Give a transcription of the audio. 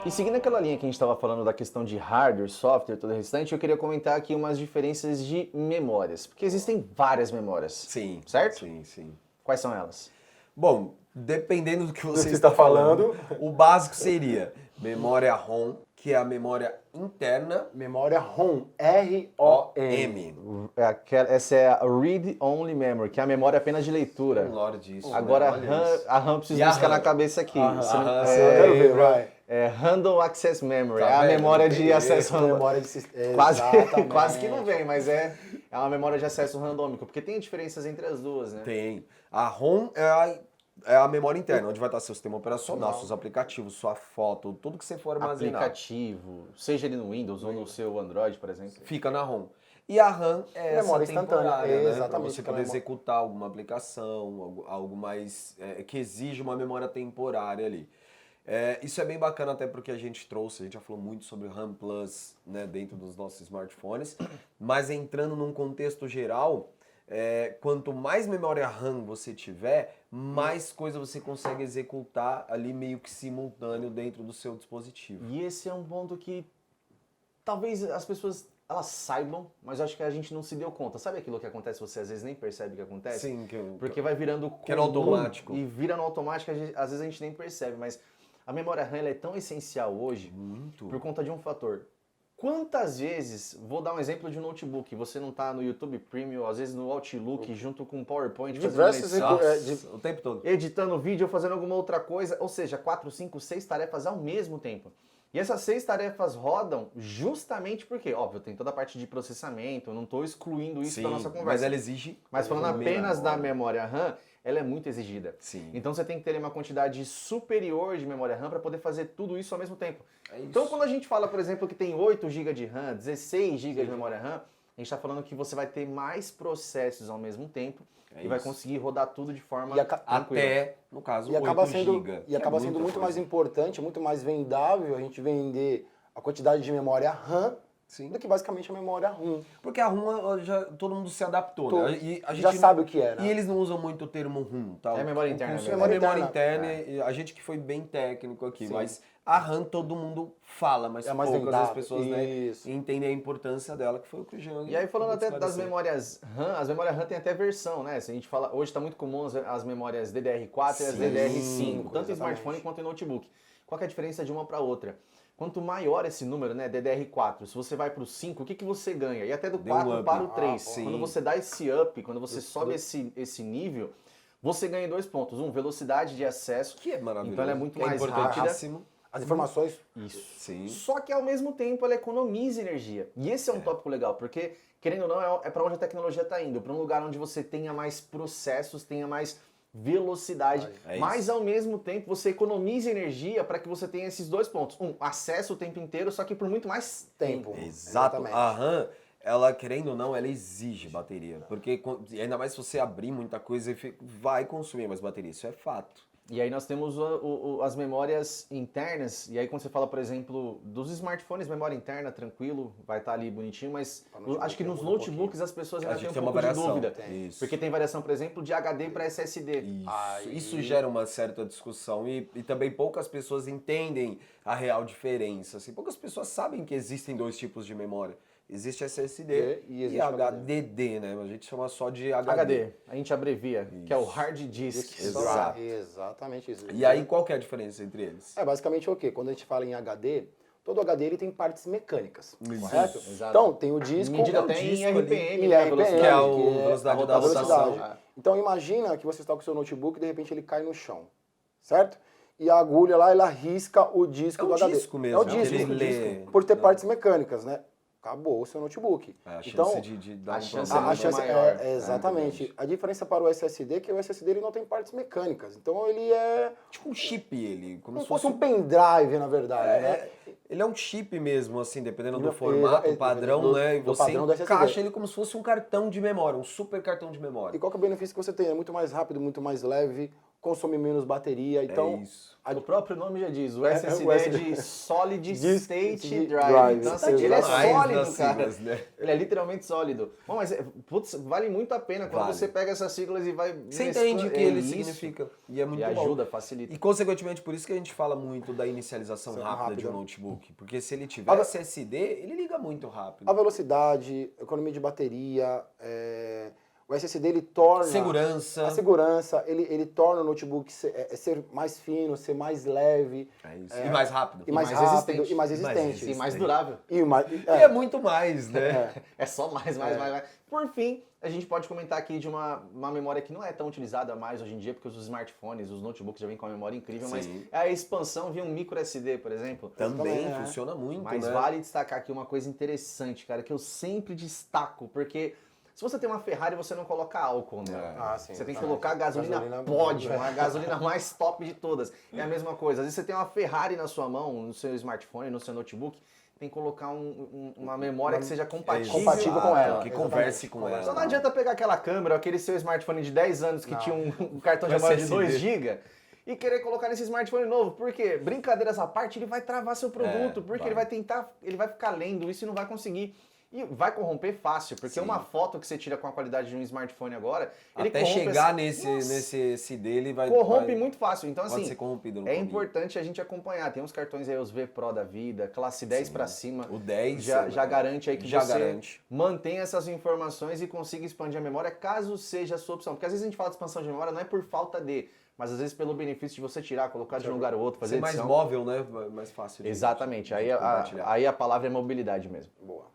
E seguindo aquela linha que a gente estava falando da questão de hardware, software e todo o restante, eu queria comentar aqui umas diferenças de memórias. Porque existem várias memórias. Sim. Certo? Sim, sim. Quais são elas? Bom, dependendo do que você você está está falando, falando. o básico seria memória ROM, que é a memória interna, Memória ROM, R-O-M. Essa é a Read Only Memory, que é a memória apenas de leitura. Lorde disso. Agora, né? Olha isso. a RAM preciso E a buscar na RAM? cabeça aqui. Você não- RAM, Eu quero ver, vai. É Random Access Memory, Tá é a vendo? memória Não de tem acesso erro. random. Memória de sistema. Quase, quase que não vem, mas é uma memória de acesso randômico, porque tem diferenças entre as duas, né? Tem. A ROM é a memória interna, onde vai estar seu sistema operacional, seus aplicativos, sua foto, tudo que você for armazenar. Aplicativo, seja ele no Windows ou no seu Android, por exemplo. Fica na ROM. E a RAM é Memória essa instantânea, temporária, né? Para exatamente, você aquela poder memória. executar alguma aplicação, algo mais que exige uma memória temporária ali. Isso é bem bacana até porque a gente já falou muito sobre RAM Plus, né, dentro dos nossos smartphones, mas entrando num contexto geral, quanto mais memória RAM você tiver, mais coisa você consegue executar ali meio que simultâneo dentro do seu dispositivo. E esse é um ponto que talvez as pessoas elas saibam, mas eu acho que a gente não se deu conta. Sabe aquilo que acontece, você às vezes nem percebe que acontece? Sim, Porque vai virando que é no comum automático. E vira no automático, às vezes a gente nem percebe, mas a memória RAM ela é tão essencial hoje Muito. por conta de um fator. Quantas vezes, vou dar um exemplo de um notebook, você não está no YouTube Premium, às vezes no Outlook, junto com o PowerPoint, fazendo uma Diversas edição, O tempo todo. editando vídeo ou fazendo alguma outra coisa, ou seja, 4, 5, 6 tarefas ao mesmo tempo. E essas 6 tarefas rodam justamente porque, óbvio, tem toda a parte de processamento, eu não estou excluindo isso da nossa conversa. Mas ela exige. Mas falando também apenas da memória. memória RAM, ela é muito exigida. Sim. Então você tem que ter uma quantidade superior de memória RAM para poder fazer tudo isso ao mesmo tempo. É isso. Então quando a gente fala, por exemplo, que tem 8 GB de RAM, 16 GB de memória RAM, a gente está falando que você vai ter mais processos ao mesmo tempo e vai isso. conseguir rodar tudo de forma E tranquila. Até, no caso, E acaba 8 sendo, GB. e acaba sendo muito mais importante, muito mais vendável a gente vender a quantidade de memória RAM Sim. do que basicamente a memória ROM. Porque a ROM, todo mundo se adaptou, né? E a Já gente sabe o que é, né? E eles não usam muito o termo ROM, tá? É memória interna É mesmo. memória Memória interna, e a gente que foi bem técnico aqui, Sim. mas a RAM todo mundo fala, mas É mais poucas as vendável, pessoas né, isso. entendem a importância dela, que foi o que o Jean E aí falando acabou de até das esclarecer. memórias RAM, as memórias RAM tem até versão, né? Se a gente fala, hoje está muito comum as memórias DDR4 e as Sim, DDR5, tanto em exatamente. smartphone quanto em notebook. Qual que é a diferença de uma para outra? Quanto maior esse número, né, DDR4, se você vai para o 5, o que, que você ganha? E até do Deu um 4 up. para o 3. sim. Quando você dá esse up, quando você sobe esse nível, você ganha 2 pontos. Velocidade de acesso, Que é maravilhoso. então ela é muito que mais importantíssimo. As informações, isso. Sim. Só que ao mesmo tempo ela economiza energia. E esse é um tópico legal, porque, querendo ou não, é para onde a tecnologia está indo. Para um lugar onde você tenha mais processos, tenha mais velocidade, É mas ao mesmo tempo você economiza energia para que você tenha esses 2 pontos. Acesso o tempo inteiro, só que por muito mais tempo. Exato. Exatamente. A RAM, ela querendo ou não, ela exige bateria. Porque ainda mais se você abrir muita coisa, vai consumir mais bateria. Isso é fato. E aí nós temos as memórias internas, e aí quando você fala, por exemplo, dos smartphones, memória interna, tranquilo, vai estar ali bonitinho, mas acho que nos notebooks as pessoas ainda têm um pouco de dúvida. Isso. Porque tem variação, por exemplo, de HD para SSD. Isso gera uma certa discussão e também poucas pessoas entendem a real diferença. Assim, poucas pessoas sabem que existem 2 tipos de memória. Existe SSD E e existe HDD, né? A gente chama só de HD. HD, a gente abrevia, que é o hard disk. Exato. Exatamente isso. E aí, qual que é a diferença entre eles? Basicamente o quê? Quando a gente fala em HD, todo HD ele tem partes mecânicas, Isso. correto? Exato. Então, tem o disco... Medida é o até em disco ali. RPM, E né, a RPM, velocidade. Que é a que velocidade a da velocidade. rotação. Então imagina que você está com o seu notebook e de repente ele cai no chão, certo? E a agulha lá, ela risca o disco É o do HD. disco mesmo, É o aquele disco, lê. por ter partes mecânicas, né? Acabou o seu notebook. A chance Então, de dar a um chance problema. a chance maior. exatamente. A diferença para o SSD é que o SSD ele não tem partes mecânicas. Então ele é Tipo um chip ele, como como se se fosse fosse um pendrive, na verdade, né? Ele é um chip mesmo, assim, dependendo do Exa- formato, exa- padrão, do- né? E do você padrão do SSD. encaixa ele como se fosse um cartão de memória, um super cartão de memória. E qual que é o benefício que você tem? É muito mais rápido, muito mais leve. consome menos bateria. Então, isso. O próprio nome já diz, o É, SSD o é SSD. de Solid State State Drive. Drive. Então, Tá assim, ele é demais sólido, nas cara. siglas, né? Ele é literalmente sólido. Bom, mas, putz, vale muito a pena quando Vale. você pega essas siglas e vai... Você mesclando- entende o que é ele isso. significa. E é muito E bom. ajuda, facilita. E, consequentemente, por isso que a gente fala muito da inicialização rápida de um notebook. Porque se ele tiver SSD, ele liga muito rápido. a velocidade, economia de bateria, o SSD ele torna... Segurança. A segurança, ele torna o notebook ser mais fino, ser mais leve. É isso. E mais rápido. E mais mais rápido, resistente. e mais E mais resistente. E mais durável. E mais, E é muito mais, né? É só mais. Por fim, a gente pode comentar aqui de uma memória que não é tão utilizada mais hoje em dia, porque os smartphones, os notebooks já vêm com uma memória incrível, mas Sim. a expansão via um micro SD, por exemplo. Também Também, funciona muito, Mas né? vale destacar aqui uma coisa interessante, cara, que eu sempre destaco, porque se você tem uma Ferrari, você não coloca álcool, né? Ah, sim. Você tem que Ah, colocar gasolina gasolina Podium, a gasolina mais top de todas. É a mesma coisa. Às vezes você tem uma Ferrari na sua mão, no seu smartphone, no seu notebook, tem que colocar uma memória que seja compatível, compatível com ela. Que converse com Exatamente. ela. Só não adianta pegar aquela câmera, aquele seu smartphone de 10 anos que Não. tinha um cartão de Com memória de SSD. 2 GB e querer colocar nesse smartphone novo. Por quê? Brincadeiras à parte, ele vai travar seu produto, porque vai. ele vai ficar lendo isso e não vai conseguir. E vai corromper fácil, porque Sim. uma foto que você tira com a qualidade de um smartphone agora, ele Até corrompe chegar assim- Nossa, nesse SD, ele vai... corrompe vai- muito fácil. Então, Pode assim, ser corrompido no é caminho. importante a gente acompanhar. Tem uns cartões aí, os V Pro da vida, classe 10 pra cima. O 10 já garante aí que já você garante. mantenha essas informações e consiga expandir a memória, caso seja a sua opção. Porque às vezes a gente fala de expansão de memória não é por falta de, mas às vezes pelo benefício de você tirar, colocar de um lugar ao outro, fazer Ser mais edição. móvel, né? Mais fácil. de- Exatamente. de Aí compartilhar. aí a palavra é mobilidade mesmo. Boa.